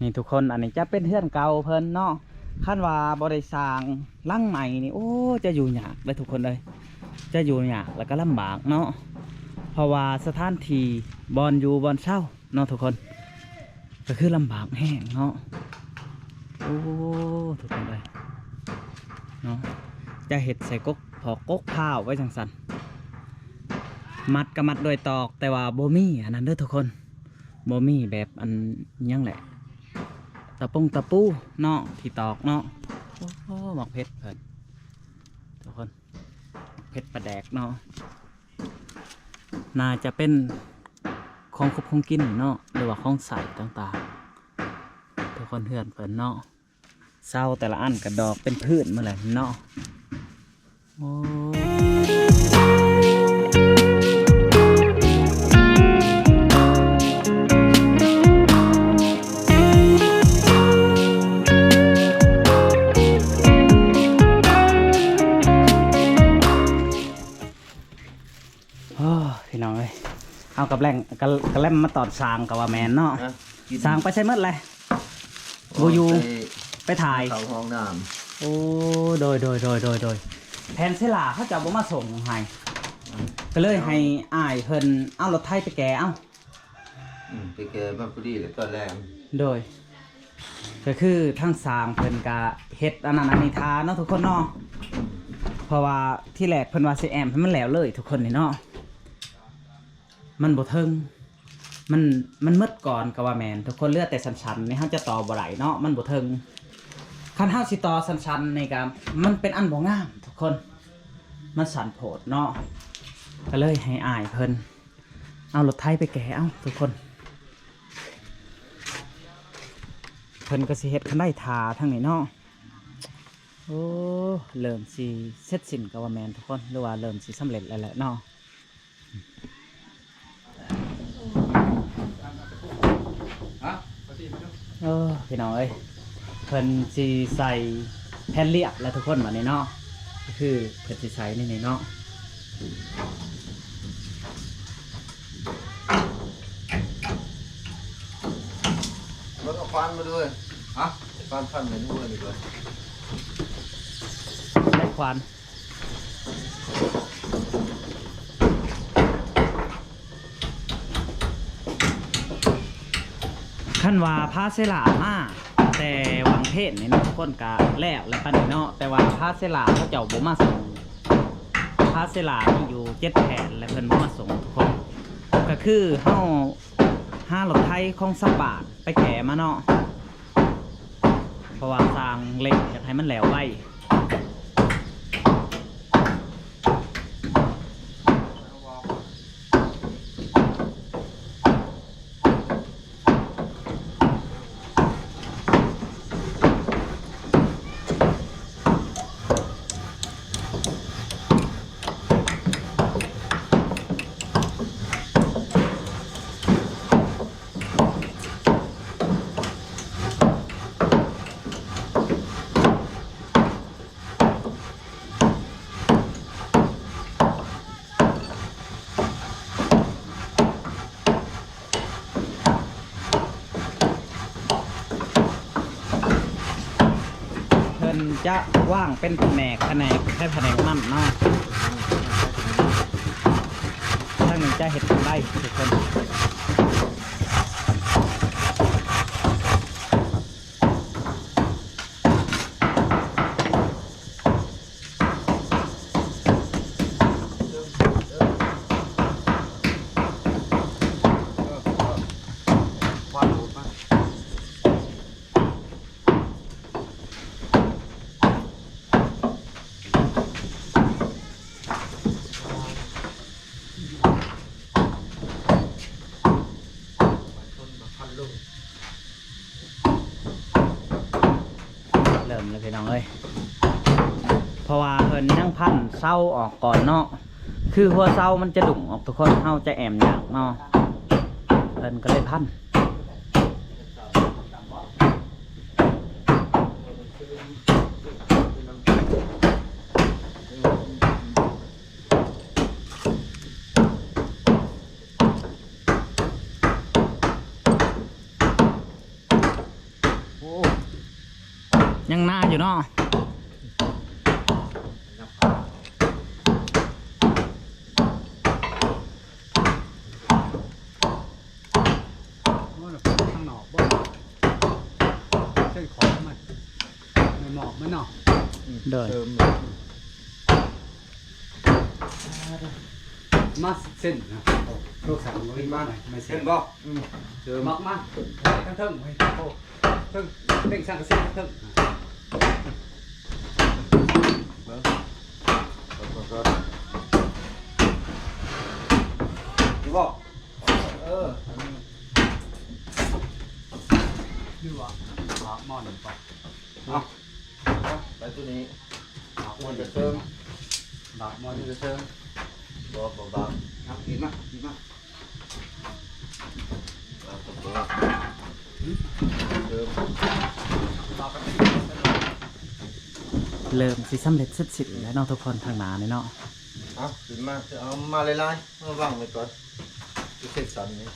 นี่ทุกคนอันนี้จะเป็นเฮือนเก่าเพิ่นเนาะขั้นว่าบริสร้างหลังใหม่นี่โอ้จะอยู่ยากเลยทุกคนเลยจะอยู่ยากแล้วก็ลำบากเนาะเพราะว่าสถานที่บอนอยู่บอนเช่าเนาะทุกคนก็คือลำบากแห้งเนาะโอ้ทุกคนเลยเนาะจะเห็ดใส่กกพอกกข้าวไว้จังสันมัดก็มัดโดยตอกแต่ว่าโบมี่อันนั้นเด้อทุกคนโบมี่แบบอันยังแหละตะปูเนาะที่ตอกเนาะโอ้หมอกเพชรเพิ่นทุกคนเพชรประแดกเนาะน่าจะเป็นของคบของกินเนาะหรือว่าของใส่ต่างๆทุกคนเพื่อนเพิ่นเนาะเศร้าแต่ละอันกระดอกเป็นพืชมาเลยเนาะโอ้พี่น้องเอ้ยเอากับแรงกระแลมมาตอดสางกับว่าแมนเนาะสางไปใช้เมื่อไรบูยูไปถ่ายเขาห้องน้ำโอ้โดยแผนเสลาเขาจะบ่มาส่งให้ก็เลยให้อ้ายเพิ่นเอารถไถไปแกเอาไปแกมาพอดีเลยตอนแรกโดยก็คือทั้งสางเพิ่นกะเฮ็ดอันนั้นอันนี้ทาเนาะทุกคนเนาะเพราะว่าที่แรกเพิ่นว่าสิแอมให้มันแล้วเลยทุกคนนี่เนาะมันบ่เทิงมันมืดก่อนก็ว่าแมนทุกคนเลือดแต่ชันๆนี่เฮาจะต่อบ่ไหลเนาะมันบ่เทิงคันเฮาสิต่อชันๆนี่ก็มันเป็นอันบ่งามทุกคนมันสั่นโผดเนาะก็เลยให้อ้ายเพิ่นเอารถไถไปแกะเอาทุกคนเพิ่นก็สิเฮ็ดคันได้ทาทั้งนี้เนาะโอ้เริ่มสิเสร็จสิ้นก็ว่าแมนทุกคนหรือว่าเริ่มสิสำเร็จแล้วแหละเนาะพี่น้องเอ้ยเพิ่นสิใส่แผ่นเรียบแล้วทุกคนมาในเนาะก็คือเพิ่นสิใส่ในเนาะรถเอาฟันมาด้วยฮะฟันมาด้วยดีกว่าได้ควันขั้นว่าพาเซลามาแต่หวังเพศในทุกคนกะแรกและปันเนาะแต่ว่าพาเซลาเขาเจ้าบ่มาส่งพาเซลามีอยู่7 แผ่นและเพิ่นบ่มาส่งทุกคนก็คือเฮา5รถไถของสักบาทไปแขมาเนาะเพราะว่าสร้างเหล็กอยากให้มันแหลวไว้จะว่างเป็นแผนกแค่แผนกมั่นเนาะถ้าหนึ่งจะเห็นได้ทุกคนเริ่มเลยพี่น้องเอ้ยเพราะว่าเพิ่นยังพันเศร้าออกก่อนเนาะคือหัวเศร้ามันจะดุ่งออกทุกคนเฮาจะแอมอยากเนาะเพิ่นก็เลยพัน ยังหน้าอยู่เนาะข้างนอกบ่เส้นของมันไม่เหมาะมันเนาะ เด้อ เติม มาเส้นนะลูกสาวก็มาไม่เส้ เห็ น นบ่เติม มักมาทั้งเทิงไปโอ้เทิงเด้งสร้างเส้นทั้งเทิง ดูบ่คือว่าหม้อหนึ่งปอก เอาไปตัวนี้มันจะเติม บาทหม้อ มัน หนึ่ง จะเติมบ่บ่ เอากินมากินมา เติม บาทก็ เริ่มสิสำเร็จเสร็จสิ้นแล้วเนาะทุกคนทางหน้านี่เนาะ เอาขึ้นมาเอามาลายๆเอาวางไว้ก่อนจะเสร็จสันนี่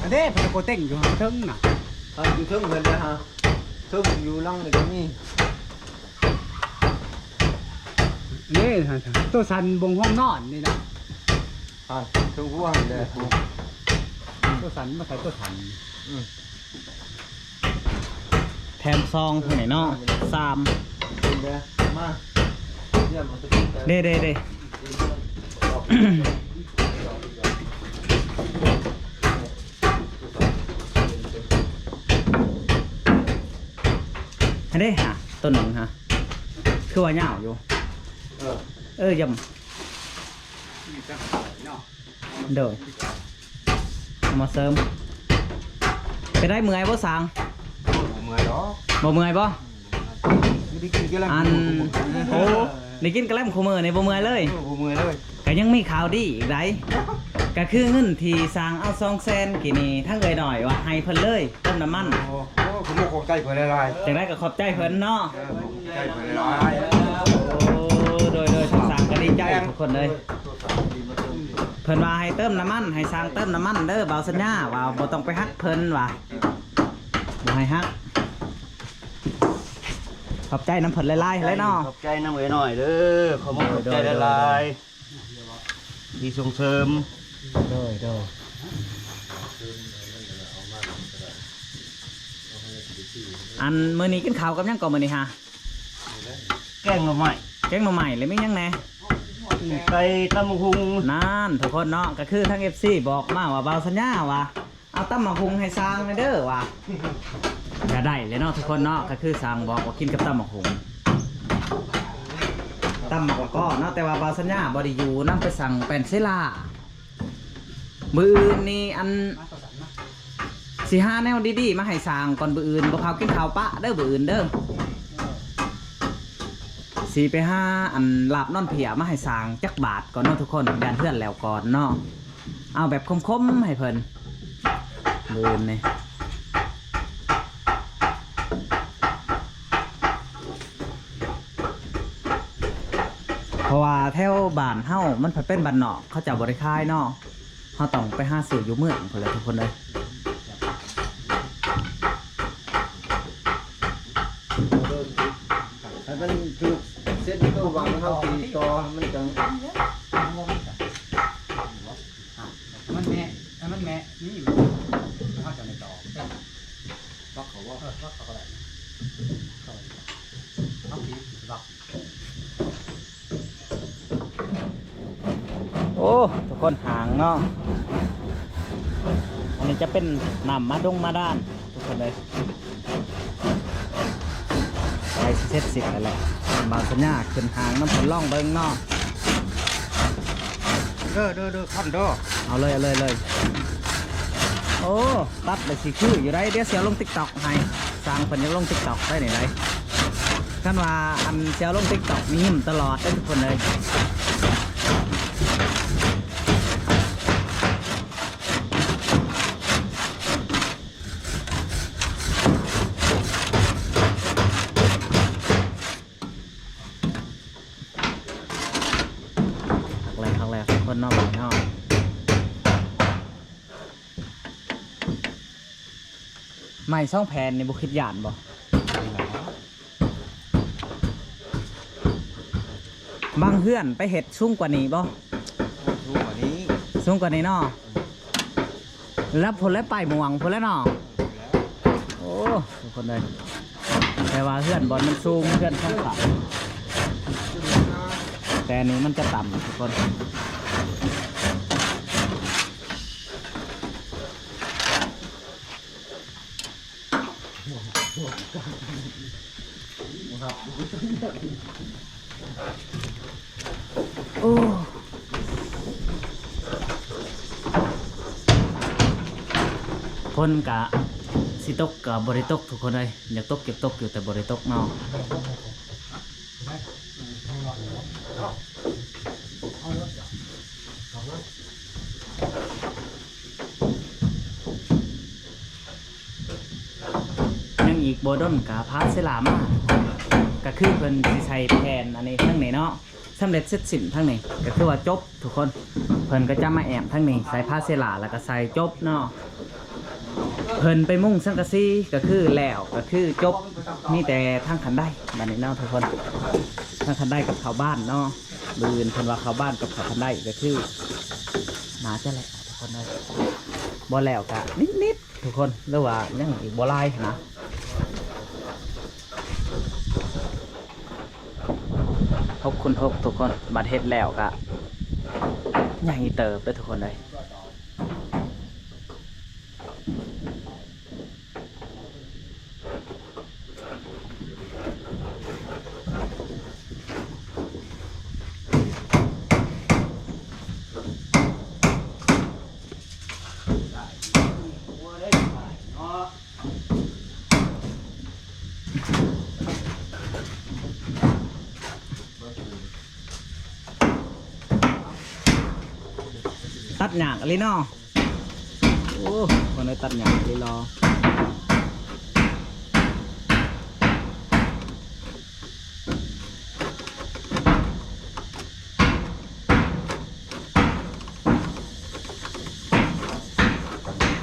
อันนี้พอโกเต้งอยู่เทิงน่ะ อยู่เทิงเพิ่นนะฮะเทิงอยู่ลังนี่ก็มี นี่ตัวสันบงห้องนอนนี่นะ เทิงหัวนี่แหละ ตัวสันมาใส่ตัวสัน แถมซองเท่าไหร่เนาะ3 เป็นไงมาเยี่ยมมันจะเป็นแต่ เด้ให้ได้ฮะต้นหนึ่งฮะคือว่าเหงาอยู่ยำ นี่จะเนาะ เด้อเอามาเสริมไปได้เมื่อยบ่สัง เมื่อยดอก บ่เมื่อยบ่ ไม่ได้กินกันแล้ว อันโอ้ได้กินกระแลมคู่มือในบ่เมื่อยเลย บ่เมื่อยเลย ก็ยังมีข่าวดีอีกไดก็คือเงินที่สร้างเอา200,000กี่นี่ทั้งเอ่ยหน่อยว่าให้เพิ่นเลยต้มน้ำมัน โอ้ผมบอกขอบใจเพิ่นหลาย จังได้ก็ขอบใจเพิ่นเนาะ ๆขอบใจเพิ่นหลาย โอ้โดยทางสร้างก็ดีใจทุกคนเลยเพิ่นว่าให้เติมน้ำมันให้สร้างเติมน้ำมันเด้อเบาสัญญาว่าบ่ต้องไปฮักเพิ่นว่าบ่ให้ฮักขอบใจน้ำเพิ่นหลายๆเลยเนาะ ขอบใจน้ำเอ๋ยหน่อยเด้อขอมขอบใจละลายๆที่ส่งเสริม โดยอันมื้อนี้กินข้าวกับหยังก่อนมื้อนี้ฮะ แกงหน่อไม้ แกงหน่อไม้เลยมีหยังแหน่ ไก่ตำบักหุง นั่นทุกคนเนาะก็คือทั้ง FC บอกมาว่าเบาสัญญาว่าเอาตำบักหุ่งให้สร้างเลยเด้อว่าจะได้เลยเนาะทุกคนเนาะก็คือสร้างบอกว่ากินกับตำบักหุ่งตำบักก็เนาะแต่ว่าเบาสัญญาบ่ได้อยู่นำไปสั่งเป็นเซล่ามื้ออื่นนี่อันสิหาแนวดีๆมาให้สร้างก่อนมื้ออื่นบ่พากินข้าวปะเด้อมื้ออื่นเด้อสีไปห้าอันลาบนอนเพียมาให้สร้างจักบาทก่อนเนาะทุกคนยันเพื่อนแล้วก่อนเนาะเอาแบบคมๆให้เพิ่นเดินนี่เพราะว่าแถวบ้านเฮามันผัดเป็นบ้านนอกเขาจะบริคายเนาะเฮาต้องไปหาซื้ออยู่เมืองพุ่นแหละทุกคนเลย ให้มันถูกเส้นตัววางเฮาตีต่อมันจัง มันแม่มันแม่นี่เขาจะไม่ต่อล็อกเขาว่าล็อกเขาก็ได้ล็อกผีล็อก โอ้ทุกคนห่างเนาะอันนี้จะเป็นน้ำมาดงมาด้านทุกคนเลยไปเสร็จสิแล้วแหละบางสัญญาขึ้นหางน้ำผลล่องเบิ้งเนาะ เด้อคันเด้อ เอาเลยโอ้ตัดเลยสิคืออยู่ได้เดี๋ยวเสียลงติ๊กต็อกให้สร้างเพิ่นยังลงติ๊กต็อกได้ไหนไรกันว่าอันเสียลงติ๊กต็อกมีหิมตลอดได้ทุกคนเลย คนเนาะบ้านเนาะไม้2 แผ่นนี่บ่คิดย่านบ่บางเฮือนไปเฮ็ดสูงกว่านี้บ่ สูงกว่านี้ สูงกว่านี้เนาะแล้วผลและไปหมวงผลแล้วเนาะโอ้ทุกคนเลยแต่ว่าเฮือนบอลมันสูงเฮือนข้างขาแต่อันนี้มันจะต่ำทุกคนโอ้คนกะสิตกกับบริตกทุกคนเลยอยากตกเก็บตกอยู่แต่บริตกเนาะยังอีกโบดอนกะพาเสลามาก็คือเพิ่นสิใช้แผนอันนี้ทั้งนี้เนาะสำเร็จเสร็จสิ้นทั้งนี้ก็คือว่าจบทุกคนเพิ่นก็จะมาแอมทั้งนี้ใส่ผ้าเสลาแล้วก็ใส่จบเนาะเพิ่นไปมุ่งสังกะสีก็คือแล้วก็คือจบมีแต่ทางขันได้บัดนี้เนาะทุกคนทางขันได้กับเขาบ้านเนาะบืนเพิ่นว่าเขาบ้านกับเขาขันได้ก็คือน่าจะแล้วทุกคนเลยบ่แล้วก็นิดๆทุกคนหรือว่ายังอีกบ่หลายนะ6 คูณ 6ทุกคนบัดเฮ็ดแล้วก็ใหญ่เติบเลยทุกคนเลยตัดหยากเลยเนาะโอ้คนเลยตัดหยากเลยรอ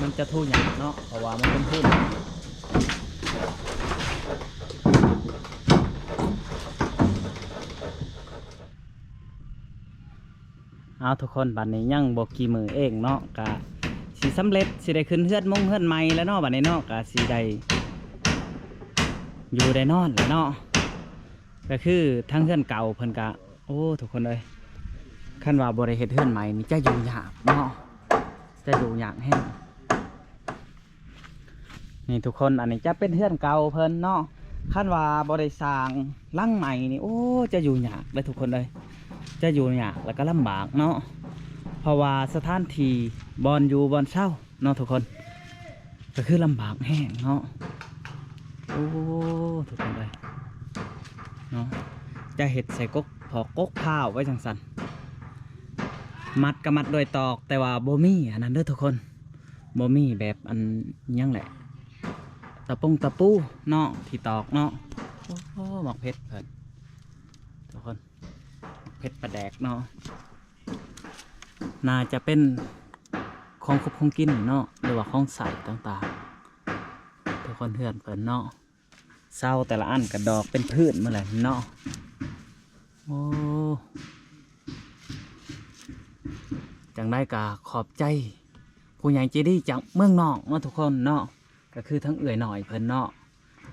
มันจะทู่หยากเนาะเพราะว่ามันเป็นทุ่นเอาทุกคนบัดนี้ยังบอกกี่มือเองเนาะกะสีสำเร็จสีได้ขึ้นเฮือนเฮือนใหม่แล้วเนาะบัดนี้เนาะกะสีได้อยู่ได้นอนแล้วเนาะก็คือทั้งเฮือนเก่าเพิ่นกะโอ้ทุกคนเลยขั้นว่าบริเฮ็ดเฮือนใหม่นี่จะอยู่ยากเนาะจะอยู่ยากแห้งนี่ทุกคนอันนี้จะเป็นเฮือนเก่าเพิ่นเนาะขั้นว่าบริสร้างหลังใหม่นี่โอ้จะอยู่ยากเลยทุกคนเลยจะอยู่ยากแล้วก็ลำบากเนาะเพราะว่าสถานที่บอนอยู่บอนเช่าเนาะทุกคนก็คือลำบากแห้งเนาะโอ้ทุกคนเลยเนาะจะเห็ดใส่กกพอกกข้าวไว้จังสันมัดกับมัดโดยตอกแต่ว่าโบมี่อันนั้นเด้อทุกคนโบมี่แบบอันยังแหละตะปูเนาะที่ตอกเนาะโอ้หมอกเพชรเพิ่นทุกคนเพชรประแดกเนาะน่าจะเป็นของคุบของกินเนาะหรือว่าของใส่ต่างๆทุกคนเพื่อนเพิ่นเนาะเศร้าแต่ละอันกระดอกเป็นพื้นเมื่อไหร่เนาะโอ้จังได้กะขอบใจผู้ใหญ่ใจดีจากเมืองนอกเนาะทุกคนเนาะก็คือทั้งเอื่อยหน่อยเพิ่นเนาะ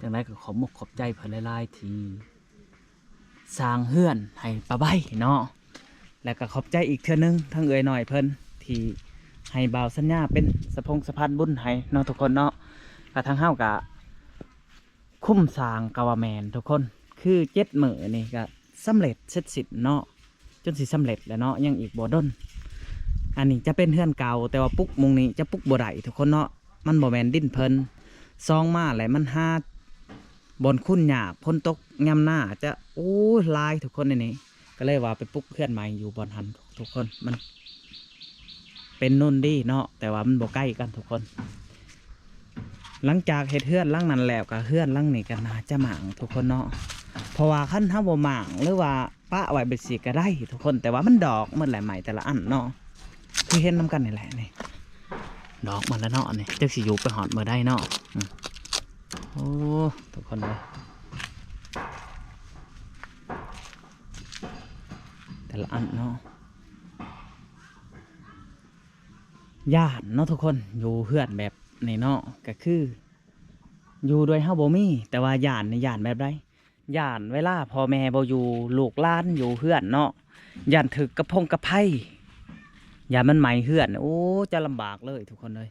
จังได้ก็ขอบมุกขอบใจเพิ่นหลายๆทีสร้างเฮือนให้ป้าใบเนาะแล้วก็ขอบใจอีกเทื่อนึงทั้งเอื่อยหน่อยเพิ่นที่ให้บ่าวสัญญาเป็นสะพานบุญให้เนาะทุกคนเนาะกะทั้งเฮากะคุ้มสร้างกาวาแมนทุกคนคือ7 มื้อนี่ก็สำเร็จเสร็จสิ้นเนาะจนสิสำเร็จแล้วเนาะยังอีกบ่ดนอันนี้จะเป็นเฮือนเก่าแต่ว่าปุ๊กมุงนี้จะปุ๊กบ่ได้ทุกคนเนาะมันบ่แมนดิ้นเพิ่นซองมาแหละมันหาบนคุ้นหยาบพ้นตกงามหน้าจะโอ้ลายทุกคนในนี้ก็เลยว่าไปปุ๊กเพื่อนใหม่อยู่บอนหันทุกคนมันเป็นนุ่นดีเนาะแต่ว่ามันบ่ใกล้กันทุกคนหลังจากเฮ็ดเฮือนหลังนั้นแล้วก็เฮือนหลังนี้ก็น่าจะหมางทุกคนเนาะเพราะว่าขั้นถ้าบ่หมางหรือว่าไป ปะไว้เบ็ดสีก็ได้ทุกคนแต่ว่ามันดอกมันหลายใหม่แต่ละอันเนาะคือเห็นน้ำกันนี่แหละนี่ดอกมันแล้วเนาะนี่จักสิอยู่ไปหอดเมื่อได้เนาะโอ้ทุกคนเลยแต่ละอันเนาะย่านเนาะทุกคนอยู่เฮือนแบบนี่เนาะก็คืออยู่โดยเฮาบ่มีแต่ว่าย่านในย่านแบบใดย่านเวลาพ่อแม่บ่อยู่ลูกหลานอยู่เฮือนเนาะย่านถึกกระพงกระไพย่านมันไหม้เฮือนโอ้จะลำบากเลยทุกคนเลย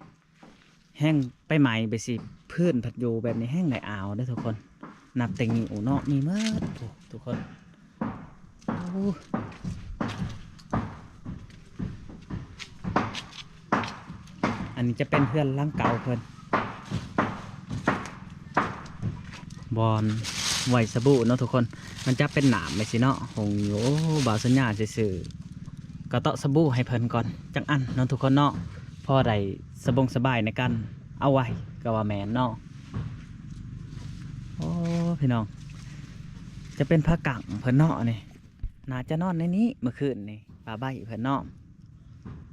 แห้งไปไหม้ไปสิพื้นผัดอยู่แบบนี้แห้งไหนอ่าวได้อทุกคนนับแต่งิวเนาะมีเมื่อทุกคนโอ้อันนี้จะเป็นเพื่อนร่างเก่าเพิ่นบอลไหวสบู่เนาะทุกคนมันจะเป็นหนามไปสิเนาะหงโยบ่าวสัญญาซื่อๆก็เตาะสบู่ให้เพิ่นก่อนจังอันเนาะทุกคนเนาะพอได้สบายในการเอาไว้ก็ว่าแมนเนาะโอ้พี่น้องจะเป็นผ้ากังเพิ่นเนาะนี่น่าจะนอนในนี้เมื่อคืนนี่ปลาใบเพิ่นเนาะ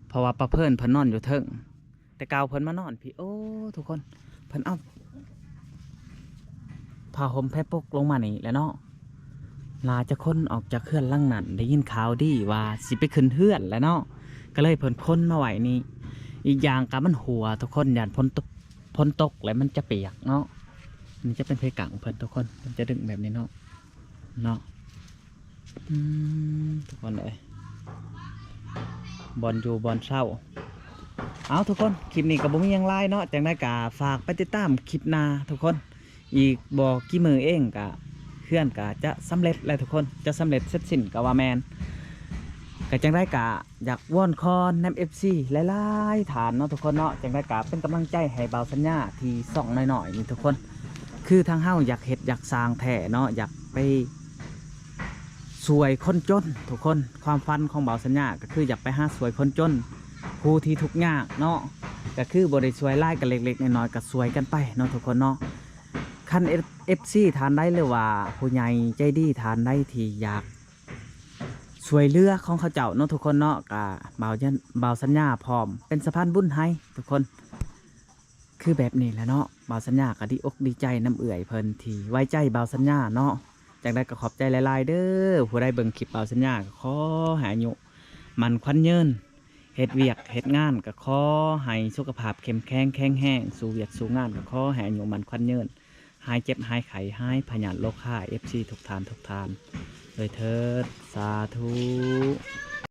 เพราะว่าปลาเพิ่นนอนอยู่เทิงแต่เกาเพิ่นมานอนพี่โอ้ทุกคนเพิ่นเอาผ้าห่มแพร่ปกลงมานี่แหล้วเนาะลาจะค้นออกจากเฮือนหลังนั้นได้ยินข่าวดีว่าสิไปขึ้นเฮือนแล้วเนาะก็เลยเพิ่นค้นมาไว้นี่อีกอย่างกับมันหัวทุกคนย่านพ้นตกแล้วมันจะเปียกเนาะนี่จะเป็นเพกังเพิ่นทุกคนมันจะดึงแบบนี้เนาะทุกคนเลยบอลอยู่บอลเศร้าเอาทุกคนคลิปนี้กับบุ้มียังไล่เนาะจังได้กะฝากไปติดตามคลิปหน้าทุกคนอีกบอกกี่มือเองกะเพื่อนกะจะสำเร็จแล้วทุกคนจะสำเร็จเสร็จสิ้นกับว่าแมนกะจังได้กะอยากว่อนคอนแนมFCหลายๆฐานเนาะทุกคนเนาะจังได้กะเป็นกำลังใจให้เบาสัญญาที่ส่องหน่อยๆนี่ทุกคนคือทางเฮ้าอยากเห็ดอยากสร้างแถ่เนาะอยากไปสวยคนจนทุกคนความฝันของเบาสัญญาก็คืออยากไปหาสวยคนจนผู้ที่ทุกข์ยากเนาะก็คือบริสวยไล่กันเล็กๆน้อยๆก็สวยกันไปเนาะทุกคนเนาะขั้นFCทานได้เลยว่าผู้ใหญ่ใจดีทานได้ที่อยากสวยเรือของเขาเจ้าเนาะทุกคนเนาะกับเบาสัญญาพร้อมเป็นสะพานบุญให้ทุกคนคือแบบนี้แหละเนาะเบาสัญญาก็ดีอกดีใจน้ำเอื่อยเพลินทีไว้ใจเบาสัญญาเนาะจากได้ก็ขอบใจหลายๆเด้อผู้ได้เบิ่งคลิปเบาสัญญาก็ขอหายุมันควันเยินเฮ็ดเวียกเฮ็ดงานก็ขอให้สุขภาพเข้มแข็งแข็งแรงสู่เวียกสู่งานก็ขอให้อายุมันควันเยินหายเจ็บหายไข้หายพยาธิโรคไข้ FC ทุกทานเลยเถิดสาธุ